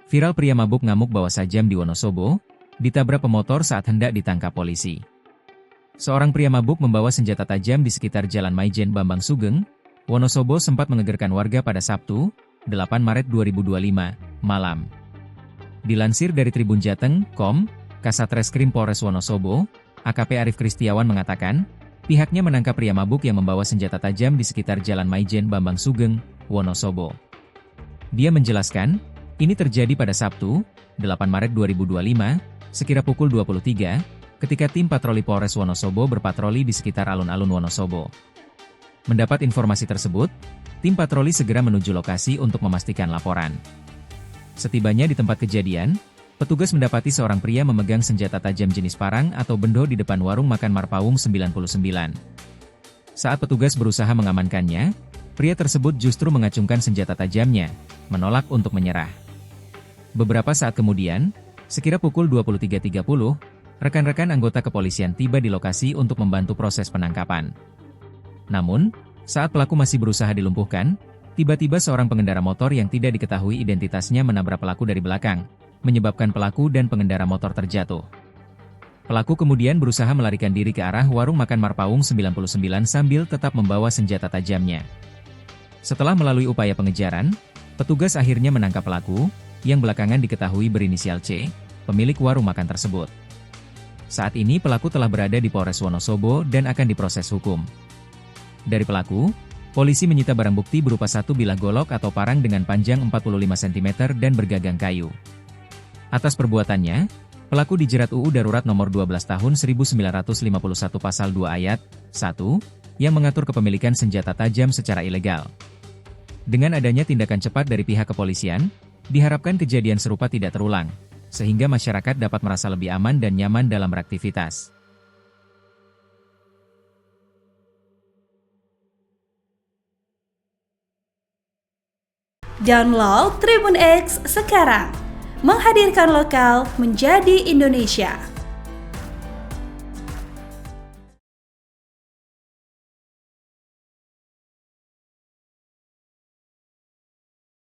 Viral pria mabuk ngamuk bawa sajam di Wonosobo, ditabrak pemotor saat hendak ditangkap polisi. Seorang pria mabuk membawa senjata tajam di sekitar Jalan Maijen Bambang Sugeng, Wonosobo sempat menggegerkan warga pada Sabtu, 8 Maret 2025, malam. Dilansir dari Tribun Jateng.com, Kasat Reskrim Polres Wonosobo, AKP Arief Kristiawan mengatakan, pihaknya menangkap pria mabuk yang membawa senjata tajam di sekitar Jalan Maijen Bambang Sugeng, Wonosobo. Dia menjelaskan, ini terjadi pada Sabtu, 8 Maret 2025, sekira pukul 23, ketika tim patroli Polres Wonosobo berpatroli di sekitar alun-alun Wonosobo. Mendapat informasi tersebut, tim patroli segera menuju lokasi untuk memastikan laporan. Setibanya di tempat kejadian, petugas mendapati seorang pria memegang senjata tajam jenis parang atau bendo di depan warung makan Marpaung 99. Saat petugas berusaha mengamankannya, pria tersebut justru mengacungkan senjata tajamnya, menolak untuk menyerah. Beberapa saat kemudian, sekira pukul 23.30, rekan-rekan anggota kepolisian tiba di lokasi untuk membantu proses penangkapan. Namun, saat pelaku masih berusaha dilumpuhkan, tiba-tiba seorang pengendara motor yang tidak diketahui identitasnya menabrak pelaku dari belakang, menyebabkan pelaku dan pengendara motor terjatuh. Pelaku kemudian berusaha melarikan diri ke arah warung makan Marpaung 99 sambil tetap membawa senjata tajamnya. Setelah melalui upaya pengejaran, petugas akhirnya menangkap pelaku, yang belakangan diketahui berinisial C, pemilik warung makan tersebut. Saat ini pelaku telah berada di Polres Wonosobo dan akan diproses hukum. Dari pelaku, polisi menyita barang bukti berupa satu bilah golok atau parang dengan panjang 45 cm dan bergagang kayu. Atas perbuatannya, pelaku dijerat UU Darurat Nomor 12 Tahun 1951 Pasal 2 Ayat 1, yang mengatur kepemilikan senjata tajam secara ilegal. Dengan adanya tindakan cepat dari pihak kepolisian, diharapkan kejadian serupa tidak terulang, sehingga masyarakat dapat merasa lebih aman dan nyaman dalam beraktivitas. Download Tribun X sekarang, menghadirkan lokal menjadi Indonesia.